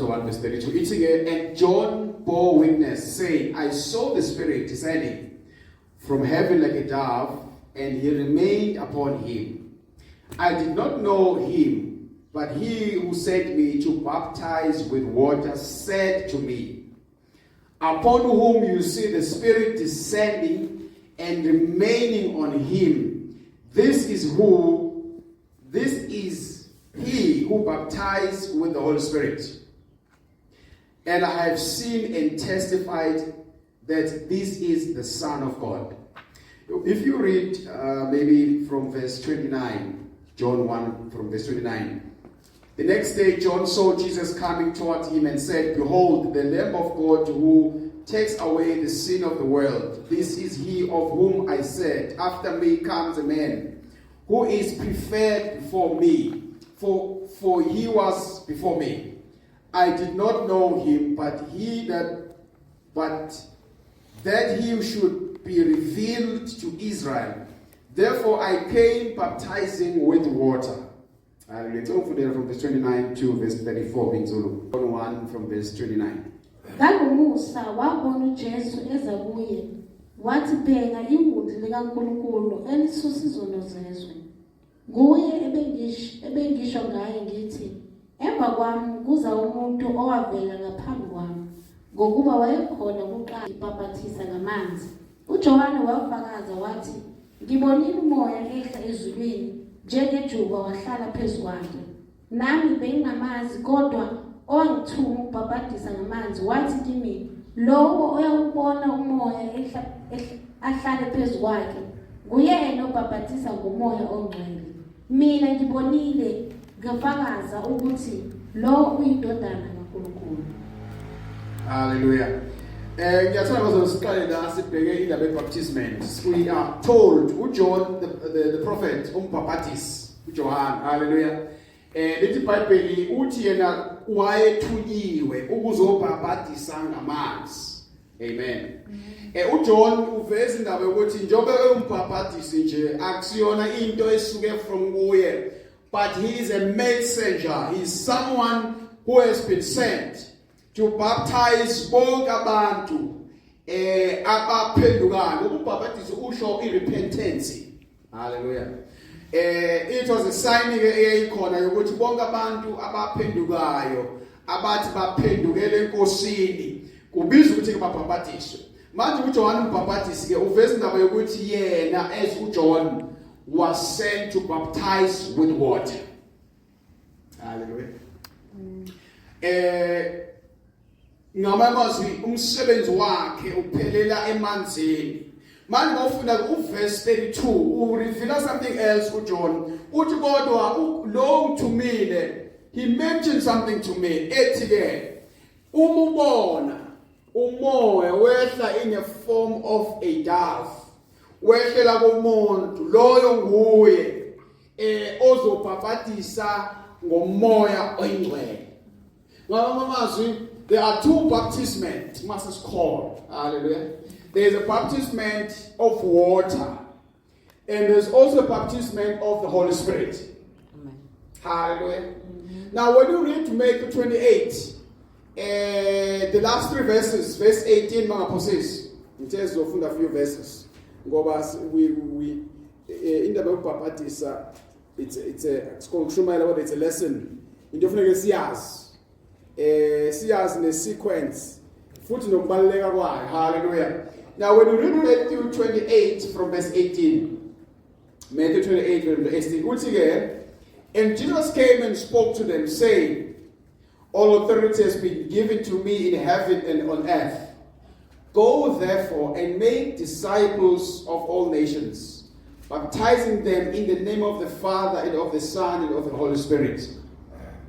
1 verse 32. It's again, and John bore witness, saying, I saw the Spirit descending from heaven like a dove, and he remained upon him. I did not know him, but he who sent me to baptize with water said to me, upon whom you see the Spirit descending and remaining on him, this is he who baptized with the Holy Spirit. And I have seen and testified that this is the Son of God. If you read maybe from verse 29, John 1 from verse 29. The next day John saw Jesus coming toward him and said, behold, the Lamb of God who takes away the sin of the world. This is he of whom I said, after me comes a man who is preferred before me, for he was before me. I did not know him, but that he should be revealed to Israel. Therefore I came baptizing with water. Let's open there from verse 29 to verse 34 in Zulu. 1 from verse 29. Ngalomusa wabona uJesu eza kuye wathi bheka iwundlu likaNkulunkulu elisusa izono zezwe. Nguye ebengisho ngaye ngithi emva kwami kuza umuntu owavela ngaphambi kwami ngokuba wayekhona kuqala ibhaphathisa ngamanzi. uJohane wafakaza wathi ngibonile umoya ehla ezulwini njengejuba wahlala phezu kwakhe. Nami bengingamazi kodwa owangithuma ukubhaphathisa ngamanzi wathi kimi lowo oyakubona umoya ahlale phezu kwakhe nguyena obhaphathisa ngomoya ongcwele. Mina ngibonile ngafakaza ukuthi lo uyindodana kaNkulunkulu. Hallelujah. Ngiyathanda bazosiqale la sibheke indaba yebaptisment. We are told uJohn the prophet umbhaphathisi uJohn. Hallelujah. Lithi iBhayibheli uthi yena wayethunyiwe ukuzobhaphathisa ngamanzi. Amen. uJohn uveza indaba yokuthi njengoba umbhaphathisi nje akusiyona into esuke from kuye, but he is a messenger. He is someone who has been sent to baptize bonke abantu abaphendukayo. Ukubhaphathisa usho irepentance. Hallelujah. It was a sign eyayikhona yokuthi bonke abantu abaphendukayo abathi baphendukele enkosini kubizwa ukuthi babhaphathiswe. Manje uJohn umbhaphathisi ke uveza indaba yokuthi yena as uJohn was sent to baptize with water. Hallelujah. Ngamazwi umsebenzi wakhe uphelela emanzini. Manje ngofunda uverse 32 ureveal something else uJohn. Uthi kodwa lo ngithumile, he mentioned something to me. Ethi ke umubona umoya wehla in a form of a dove. Wehlela kumuntu loyo nguye ozobhaphathisa ngomoya oyingcwele. Ngamazwi there are two baptisments must call. Hallelujah. There is a baptism of water, and there's also a baptism of the Holy Spirit. Amen. Hallelujah. Mm-hmm. Now, when you read Matthew 28, the last three verses, verse 18, it tells you a few verses. We in the book of Baptista, it's called Shumai, it's a lesson. In different years, in a sequence. Hallelujah. Now, when you read Matthew 28 from verse 18, Matthew 28 from verse 18, once again, and Jesus came and spoke to them, saying, all authority has been given to me in heaven and on earth. Go therefore and make disciples of all nations, baptizing them in the name of the Father and of the Son and of the Holy Spirit,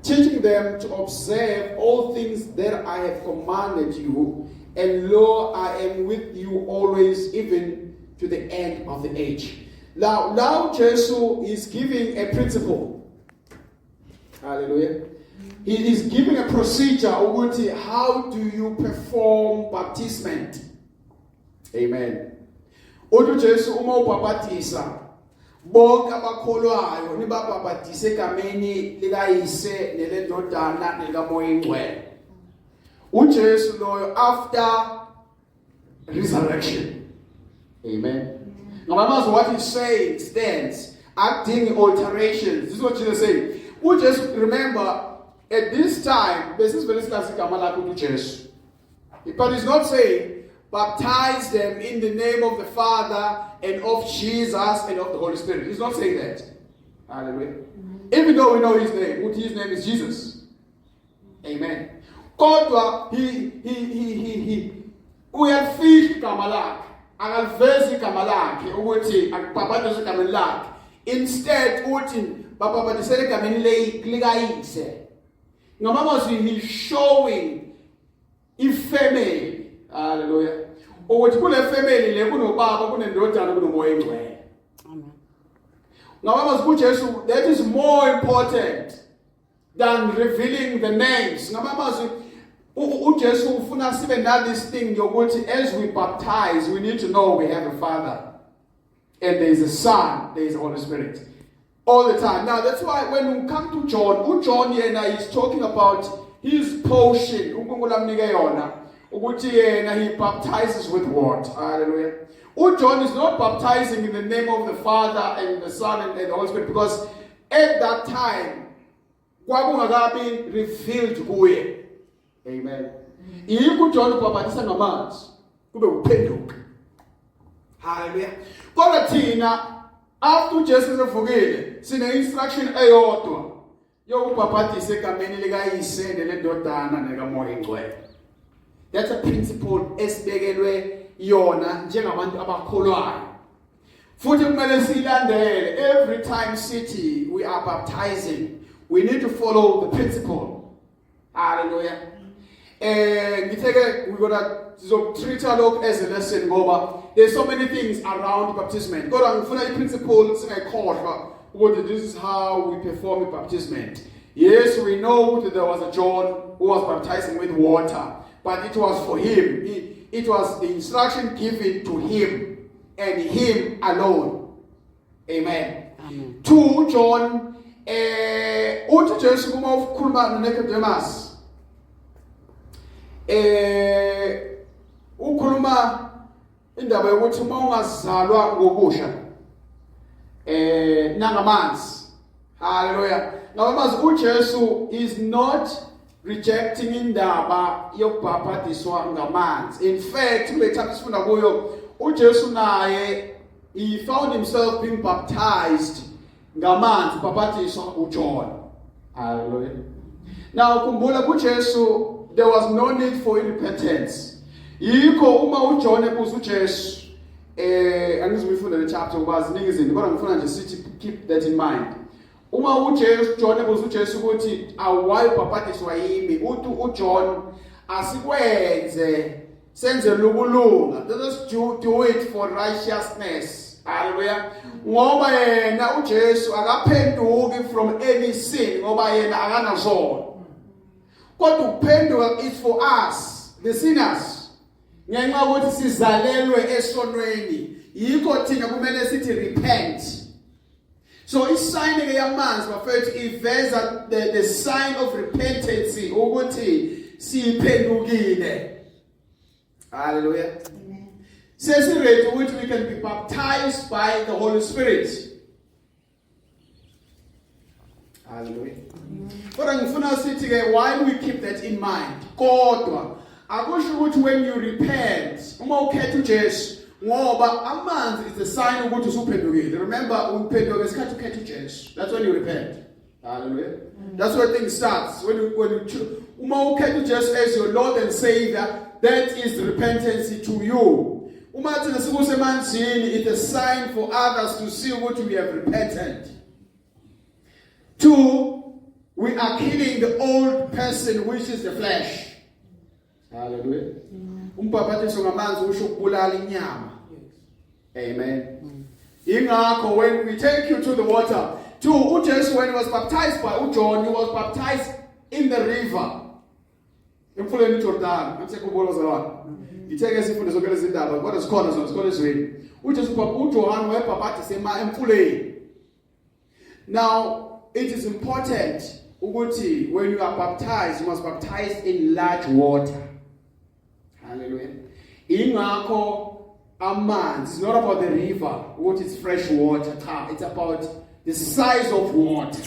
teaching them to observe all things that I have commanded you, and lo, I am with you always, even to the end of the age. Now Jesus is giving a principle. Hallelujah. He is giving a procedure. How do you perform baptism? Amen. Uthi Jesu uma ubhaphathisa bonke abakholwayo nibabhaphathise egameni likayise nelendodana nelikamoya oyingcwele. uJesu loyo after resurrection. Amen. Ngamazwi what he's saying stands, acting alterations. This is what Jesus said. Ujesu, remember, at this time, this is very classic to Jesus. But he's not saying, baptize them in the name of the Father and of Jesus and of the Holy Spirit. He's not saying that. Hallelujah. Even though we know his name is Jesus. Amen. Kodwa he uyalifihla igama lakhe, akalivezi igama lakhe ukuthi akubhabhadise igama lakhe. Instead uthi babhabhadisele egameni likayise. Ngamazwi he's showing ifamily. Hallelujah. Ukuthi kule family le kunobaba, kunendodana, kunomoya engcwele. Amen. Ngamazwi kuJesu, that is more important than revealing the names. Ngamazwi uJesu ufuna sibe na this thing yokuthi as we baptize, we need to know we have a Father and there is a Son, there is a Holy Spirit all the time. Now that's why when we come to John yena is talking about his portion uNkulunkulu amnike yona ukuthi yena he baptizes with what? Hallelujah. John is not baptizing in the name of the Father and the Son and the Holy Spirit, because at that time kwakungakabi revealed kuye. Amen. Yikho John ubhaphatisa ngamanzi kube uphenduka. Hallelujah. Kodwa thina after uJesu evukile sine instruction eyodwa yokubhaphatisa egameni likayise nelendodana nekamoya engcwele. That's a principle esibekelwe yona njengabantu abakholwayo. Futhi kumele silandele every time city we are baptizing. We need to follow the principle. Hallelujah. We're gonna treat our look as a lesson ngoba there's so many things around baptism. Kodwa ngifuna i-principle singayikhohlwa ukuthi this is how we perform baptism. Yes, we know that there was a John who was baptizing with water, but it was for him. It was the instruction given to him and him alone. Amen. Amen. 2 John uthi Jesu kuma ukhuluma noNicodemus ukhuluma indaba yokuthi uma ungazalwa ngokusha nangamanzi. Hallelujah. Ngamazi uJesu is not rejecting indaba yokubhaphatiswa ngamanzi. In fact, kule chapter sifunda kuyo uJesu naye he found himself being baptized ngamanzi, baphatiswa uJohn. Hallelujah. Now kumbula kuJesu there was no need for repentance. Yikho uma uJohn ebuza uJesu angizifunda le chapter ngoba ziningi izinto kodwa ngifuna nje sithi keep that in mind. Uma John ebuza uJesu ukuthi awayi baphatiswa yimi, uthi uJohn asikwenze senze ukulunga. Let us do it for righteousness. Hallelujah. Ngoba yena uJesu akaphenduki from any sin ngoba yena akanazono. Kodwa ukuphenduka is for us the sinners. Ngenxa ukuthi sizalelwe esonweni, yikho thina kumele sithi repent. So isign yamanzi bafethu iveza the sign of repentance ukuthi siphendukile. Hallelujah. Amen. Says it which we can be baptized by the Holy Spirit. Hallelujah. Kodwa ngifuna sithi ke why we keep that in mind. Kodwa akusho ukuthi when you repent uma ukhetha uJesu ngoba amanzi is the sign ukuthi usuphendukile. Remember uphenduka ngesikhathi ukhetha uJesu. That's when you repent. Hallelujah. That's where things starts. When you uma ukhetha uJesu as your Lord and Savior, that is repentance to you. Uma thina sikusemanzini, it's a sign for others to see what we have repented. 2, we are killing the old person, which is the flesh. Hallelujah. Umbhaphathiso ngamanzi usho ukubulala inyama. Amen. Ingakho when we take you to the water, 2, uJesu when he was baptized by uJohn, he was baptized in the river. Emfuleni uJordan, amsekhumbula zalwana. Ngitheke sifunde zonke lezi ndaba, kodwa sikhona zona sikole ezweni. uJesu uJohn wayebhaphathisa emfuleni. Now, it is important ukuthi when you are baptized, you must baptize in large water. Hallelujah. Ingakho amanzi, it's not about the river, what is fresh water. It's about the size of water.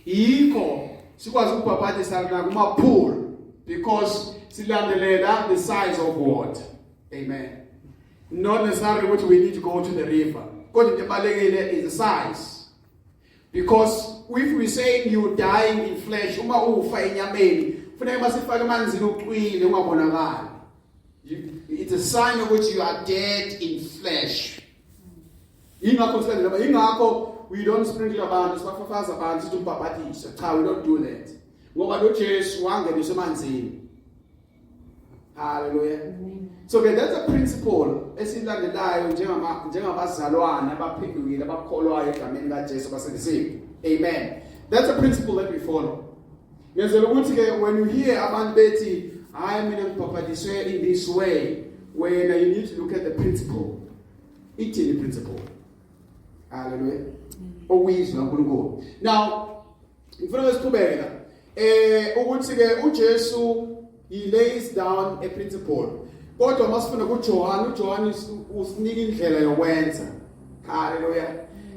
Yikho sikwazi ukubhaphatisa kuma pool because silandelela the size of water. Amen. Not necessarily what we need to go to the river. Kodwa into ebalekile is the size. Because if we say you dying in flesh, uma ufa enyameni, kufanele masifake amanzini uqwile ungabonakali. It's a sign of which you are dead in flesh. Ingakho we don't sprinkle abantu, sibafafaza abantu sithi umbhaphatisa. Cha, we don't do that. Ngoba lo Jesu wangeniswa emanzini. Hallelujah. So that's a principle esilandelayo njengabazalwane abaphindukile abakholwayo egameni kaJesu baselisiwe. Amen. That's a principle that we follow. Ngenzela ukuthi ke when you hear abantu bethi hayi mina ngibhaphatiswe in this way, when you need to look at the principle. Ithini principle? Hallelujah. Okuyizwa uNkulunkulu. Now, ngifuna siqhubeka ukuthi ke uJesu he lays down a principle. Kodwa masifuna uJohn usinika indlela yokwenza. Hallelujah.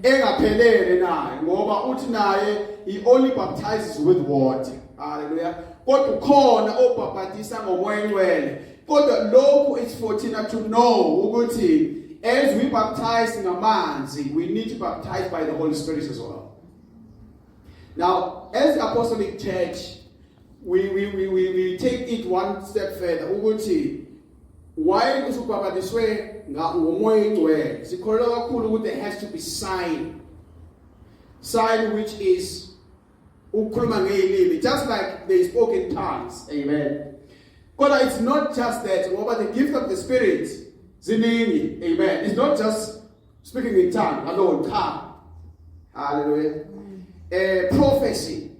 Engaphelele naye ngoba uthi naye he only baptizes with water. Hallelujah. Kodwa khona obhaphatisa ngomoya ngcwele. Kodwa lokhu is for thina to know ukuthi as we baptize ngamanzi, we need to baptize by the Holy Spirit as well. Now, as the Apostolic Church, we take it one step further. Ukuthi while usubhaphatiswe ngomoya ngcwele, sikholwa kakhulu ukuthi there has to be sign which is ukhuluma ngeilimi, just like they spoke in tongues. Amen. But it's not just that, but the gift of the Spirit, ziningi. Amen. It's not just speaking in tongue alone. Hallelujah. Prophecy.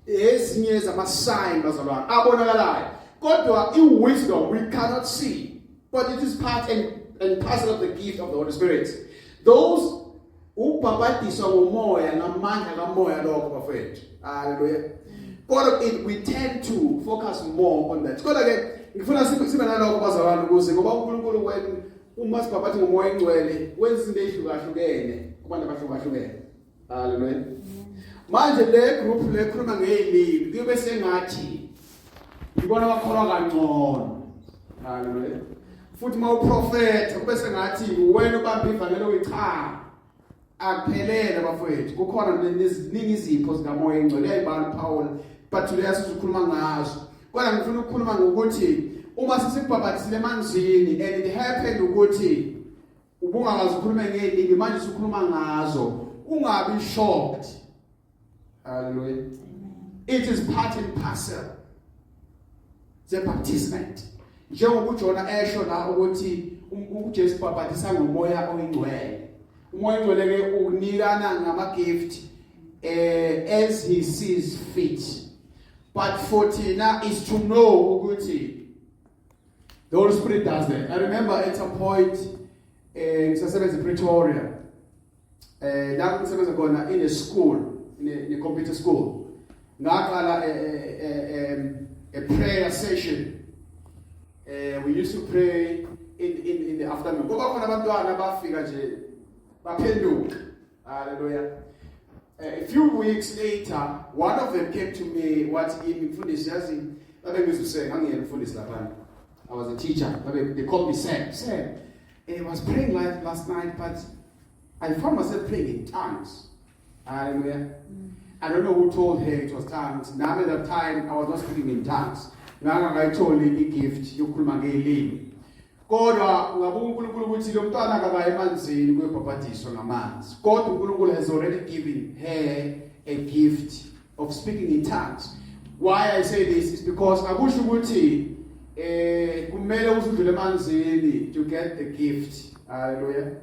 Ezinye zama-sign bazalwane abonakalayo. Kodwa wisdom we cannot see, but it is part and parcel of the gift of the Holy Spirit. Those ubhaphatiswa ngomoya ngamandla kamoya lokho bafethu. Hallelujah. Kodwa we tend to focus more on that. Kodwa ke ngifuna sibe nalokho bazalwane ukuze ngoba uNkulunkulu wethu uma sibhaphatha ngomoya engcwele wenza izinto ezihlukahlukene kubantu abahlukahlukene. Hallelujah. Manje le group lekhuluma ngeilimi kube sengathi ngibona bakholwa kangcono. Hallelujah. Futhi mawuprofeta kube sengathi wena ubamba ivangelo wicha akuphelele bafowethu. Kukhona neziningi izipho zikamoya engcwele uyayibala Paul, but today sizokhuluma ngazo. Kodwa ngifuna ukukhuluma ngokuthi uma sisibhaphathisile emanzini and it happened ukuthi ubungakazi ukukhuluma ngeilimi manje sikhuluma ngazo, ungabi shocked. Hallelujah. It is part and parcel. The baptisment. Njengoba uJona esho la ukuthi uJesu baphathisa ngomoya oyingcwele. Umoya oyingcwele ke unikana ngama gift as he sees fit. But for Tina is to know ukuthi the Holy Spirit does that. I remember at some point in Pretoria, la ngisebenza khona in a school, in a computer school. Ngaqala a prayer session. We used to pray in the afternoon. Ngoba khona abantwana bafika nje baphenduka. Hallelujah. A few weeks later, one of them came to me, imfundisi yazi abengizuseka ngiyena umfundisi lapha. I was a teacher. They called me Sam. I was praying last night, but I found myself praying in tongues. Hallelujah. I don't know who told her it was tongues. Now at that time, I was not speaking in tongues. I told her the gift, yokukhuluma ngeilimi. Kodwa ngabuka uNkulunkulu ukuthi lo mntwana akabaye emanzini kuyobhaphathiswa ngamanzi. Kodwa uNkulunkulu has already given her a gift of speaking in tongues. Why I say this is because akusho ukuthi kumele usudlule emanzini to get the gift. Hallelujah.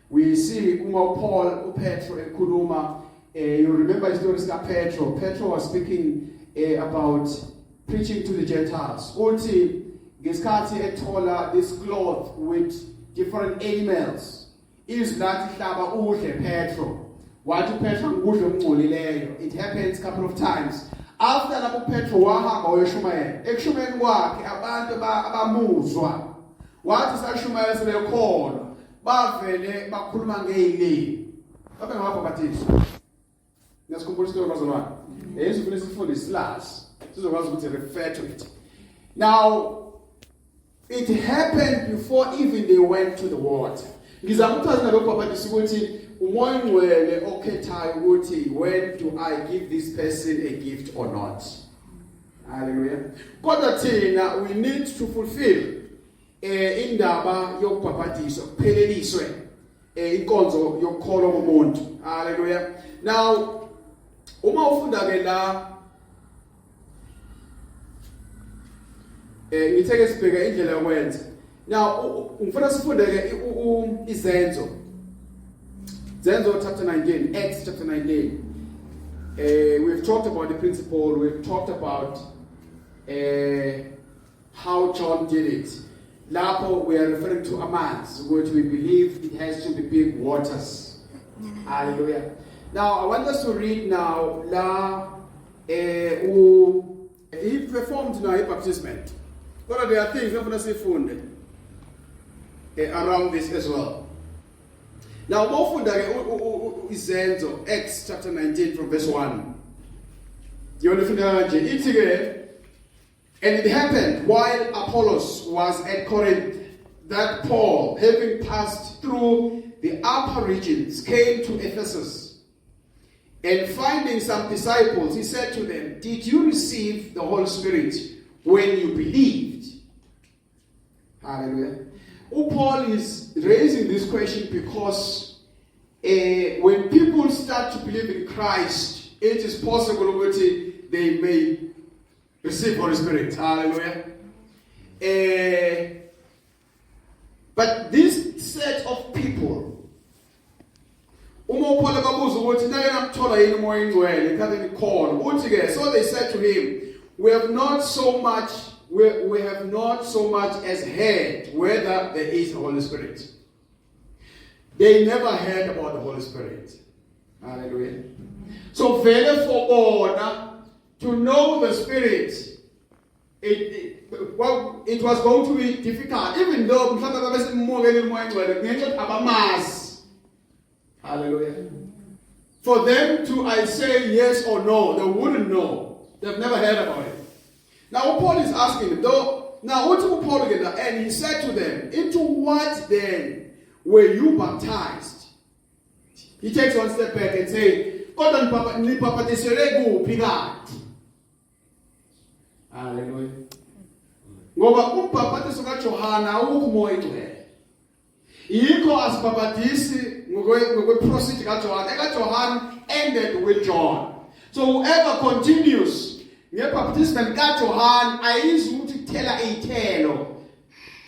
We see Paul, Petro ekhuluma. You remember the story of Petro. Petro was speaking about preaching to the Gentiles. Uthi ngesikhathi ethola this cloth with different animals. Izlathi hlaba udle Petro. wathi uPetro ngikudla okungcolileyo. It happens a couple of times. After lapho uPetro wahamba wayoshumayela, ekushumayeni kwakhe abantu abamuzwa, wathi sashumayela sebekholwa, bavele bakhuluma ngezilimi. Babe ngabaphathiswa. Ngiyasikhumbula isitholo bazalwane. Yesu ufuna sifunde isilasi. Sizokwazi ukuthi refer to it. Now, it happened before even they went to the water. Ngizama ukuchaza nalokho babadisi ukuthi umoya ngcwele okhethayo ukuthi when do I give this person a gift or not. Hallelujah. Kodwa thina we need to fulfill indaba yokubhabhadiswa kupheleliswe inkonzo yokukholwa komuntu. Hallelujah. Now uma ufunda ke la ngitheke sibheka indlela yokwenza. Now ngifuna sifunde ke izenzo. Zenzo chapter 19, Acts chapter 19. We've talked about the principle, we've talked about how John did it. Lapho we are referring to amanzi, which we believe it has to be big waters. Hallelujah. Now I want us to read now he performed now a baptism. But there are things I'm going to say around this as well. Now, more Izenzo, Acts chapter 19 from verse 1. And it happened while Apollos was at Corinth that Paul, having passed through the upper regions, came to Ephesus. And finding some disciples, he said to them, "Did you receive the Holy Spirit when you believed?" Hallelujah. Paul is raising this question because when people start to believe in Christ, it is possible that they may receive Holy Spirit. Hallelujah. But this set of people, so they said to him, we have not so much as heard whether there is the Holy Spirit. They never heard about the Holy Spirit. Hallelujah. So very for order to know the Spirit, it was going to be difficult, even though hallelujah. For them to say yes or no, they wouldn't know. They've never heard about it. Now Paul is asking them, though, now what did Paul get that? And he said to them, into what then were you baptized? He takes one step back and says, hallelujah. Ngoba umbhaphathiso kaJohana awukumoya ingcwele. Yikho asibhaphathisi ngokwe-procedure kaJohana. EkaJohana ended with John. So whoever continues ngebaptism kaJohana ayizi ukuthi kuthela iy'thelo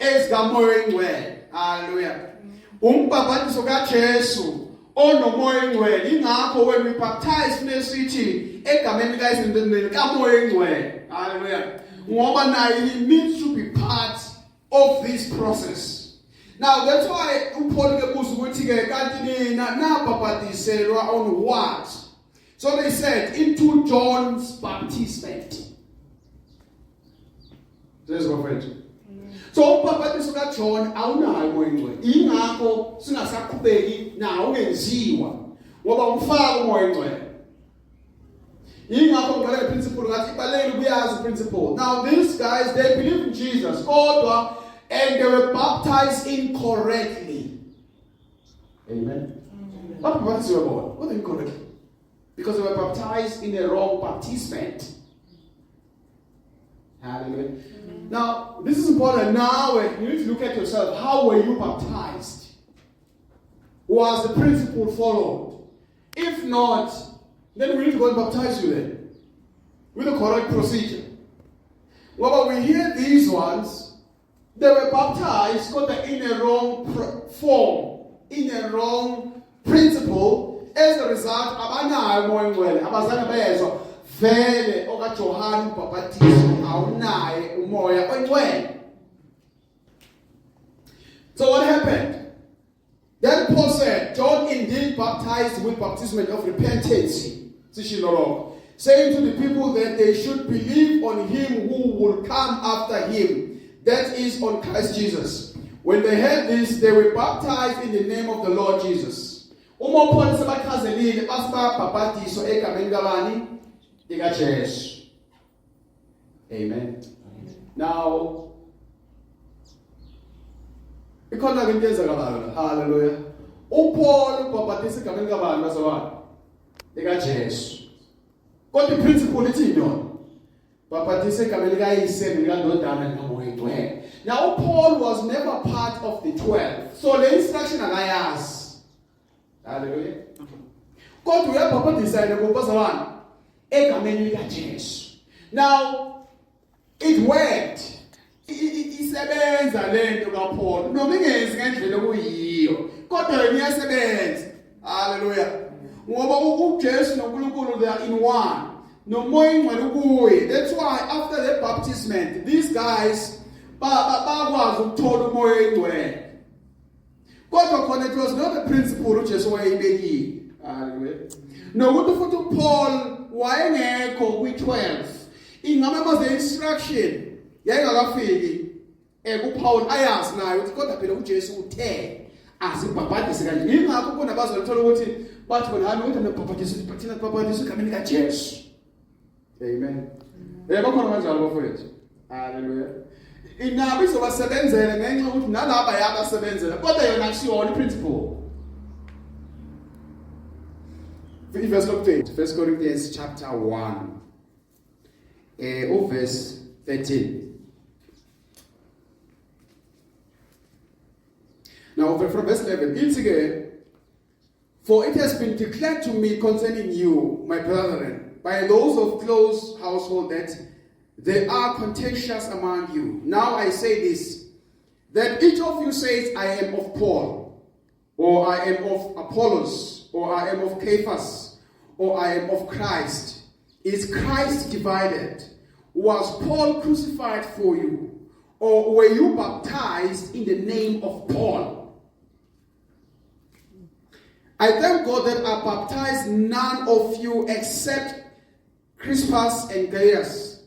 ezikamoya ingcwele. Hallelujah. Umbhaphathiso kaJesu onomoya ingcwele. Ingakho when we baptize funeka sithi egameni likaYesu kamoya ingcwele. Hallelujah. Ngoba naye he needs to be part of this process. Now that's why uPaul kebuza ukuthi ke kanti nina nabhaphathiselwa on what? So they said into John's baptism. There's my friend. So umbhaphathiso kaJohn awunayo umoya ingcwele. Ingakho singasaqhubeki nawo ungenziwa ngoba umfaka umoya ingcwele. Ingakho ngale principle ngathi ibalekile kuyazi principle. Now these guys, they believe in Jesus, kodwa, and they were baptized incorrectly. Amen. What is your God? What incorrectly? Because they were baptized in a wrong baptisment. Hallelujah. Amen. Now, this is important. Now, you need to look at yourself. How were you baptized? Was the principle followed? If not, then we need to go and baptize you then. With the correct procedure. Well, but we hear these ones, they were baptized, but in a wrong form, in a wrong principle. As a result, abanayo umoya ingcwele, abazange bezwa vele okaJohana umbhaphathiso awunaye umoya oyingcwele. So what happened? Then Paul said, John indeed baptized with baptism of repentance, saying to the people that they should believe on him who will come after him, that is, on Christ Jesus. When they heard this, they were baptized in the name of the Lord Jesus. Amen. Now, hallelujah. Paul ubhapatisa egameni kabani bazalwane? LikaJesu. Kodwa iprinciple ithi yona. Bhapatisa egameni likayise nelikandodana likaMoya Oyingcwele. Now Paul was never part of the 12. So the instruction akayazi. Hallelujah. Kodwa uyabhapatisa yena kubazalwane egameni likaJesu. Now it worked. Isebenza lento kaPaul. Noma ingezi ngendlela okuyiyo. Kodwa yena iyasebenza. Hallelujah. Ngoba uJesu noNkulunkulu they are in one. Nomoya Oyingcwele ukuye. That's why after the baptism these guys bakwazi ukuthola umoya Oyingcwele. Kodwa khona it was not a principle uJesu wayebekile. Hallelujah. Nokuthi futhi uPaul wayengekho kwi-12. Ingaba was the instruction yayingakafiki kuPaul ayazi nayo ukuthi kodwa phela uJesu uthe asibhabhadise kanje. Ingakho kunabazali uthola ukuthi bathi bona hayi ukuthi nabhabhadise bathina babhadise egameni kaJesu. Amen. Bakhona kanjalo bafowethu. Hallelujah. Inabo izobasebenzela ngenxa ukuthi nalaba yabasebenzela kodwa yona akusiyona iprinciple. Verse 1 Corinthians chapter 1 verse 13. Now from verse 11, it's again, for it has been declared to me concerning you, my brethren, by those of close household, that they are contentious among you. Now I say this, that each of you says, I am of Paul, or I am of Apollos, or I am of Cephas, or I am of Christ. Is Christ divided? Was Paul crucified for you? Or were you baptized in the name of Paul? I thank God that I baptized none of you except Crispus and Gaius,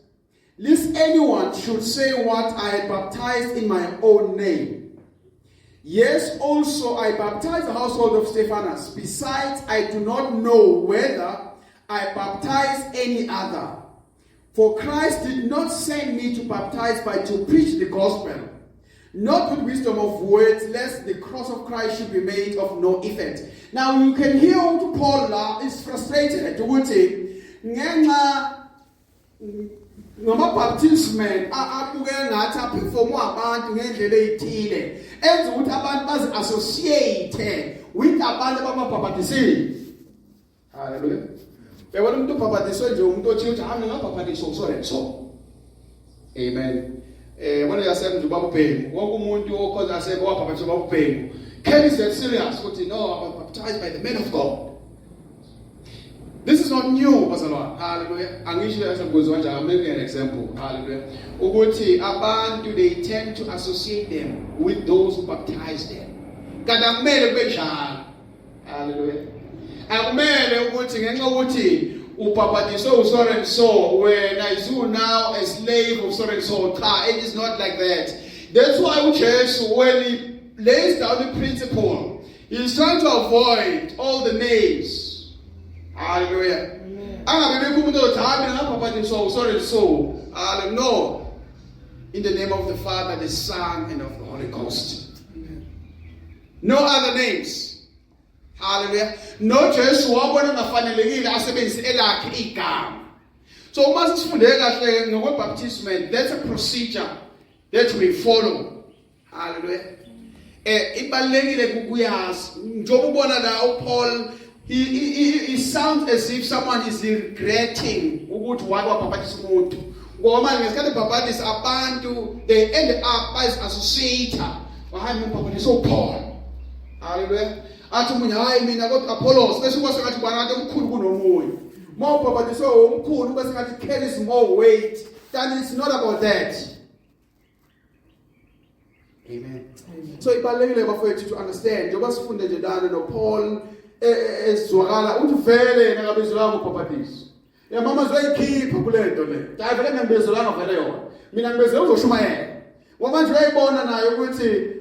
lest anyone should say what I had baptized in my own name. Yes, also I baptized the household of Stephanas. Besides, I do not know whether I baptized any other. For Christ did not send me to baptize, but to preach the gospel, not with wisdom of words, lest the cross of Christ should be made of no effect. Now you can hear how Paul is frustrated ukuthi ngenxa ngama-baptism abuke ngathi aperformwa abantu ngendlela eyithile enza ukuthi abantu bazi-associate with abantu abababhabhatisile. Hallelujah. Bewona umuntu ubhabhatiswe nje umuntu othi uthi hayi ngabhabhatiswa so and so. Amen. Wena yasemnje ubabubhengu wonke umuntu okhoza aseke wabhabhatiswa babubhengu. Can is that serious? Ukuthi no, I was baptized by the man of God. This is not new, bazalwane. Hallelujah. Angisho esembuzo kanje, I'm making an example. Hallelujah. Ukuthi abantu they tend to associate them with those who baptize them. Kanti akumele kube njalo. Hallelujah. Akumele ukuthi ngenxa ukuthi ubhabhatiswe so and so wena is you now a slave of so and so. It is not like that. That's why uJesu when he lays down the principle, he's trying to avoid all the names. Hallelujah. No. In the name of the Father, the Son, and of the Holy Ghost. No other names. Hallelujah. No Jesu wabona ngafanelekile asebenzise elakhe igama. So uma sifundeke kahle ngokwe-baptism, that's a procedure that we follow. Hallelujah. Ibalulekile kukuyazi. Njengoba ubona la uPaul he sounds as if someone is regretting ukuthi wabhabhatisa umuntu. Ngoba ngesikhathi bhabhatisa abantu they end up as associator. Wahayi umbhabhatisa uPaul. Hallelujah. Athi umunye hayi mina kodwa Apollos bese kwase ngathi kwangathi omkhulu kunomunye. Uma ubhabhatiswe omkhulu bese ngathi carries more weight. Then it's not about that. Amen. So ibalulekile bafowethu to understand njengoba sifunde nje dana noPaul ezwakala uthi vele yena akabizwanga uPapadis. Ya mama zoyikhipha kule nto le. Hayi vele ngibizwanga vele yona. Mina ngibizwe uzoshumayela. Wamanje uyayibona nayo ukuthi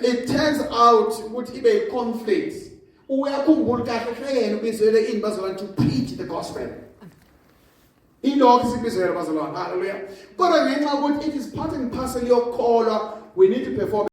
it turns out ukuthi ibe a conflict. Uyakhumbula kahle yena ubizwele ini bazalwane to preach the gospel. Ilokho sibizwele bazalwane. Hallelujah. Kodwa ngenxa ukuthi it is part and parcel yokukholwa, we need to perform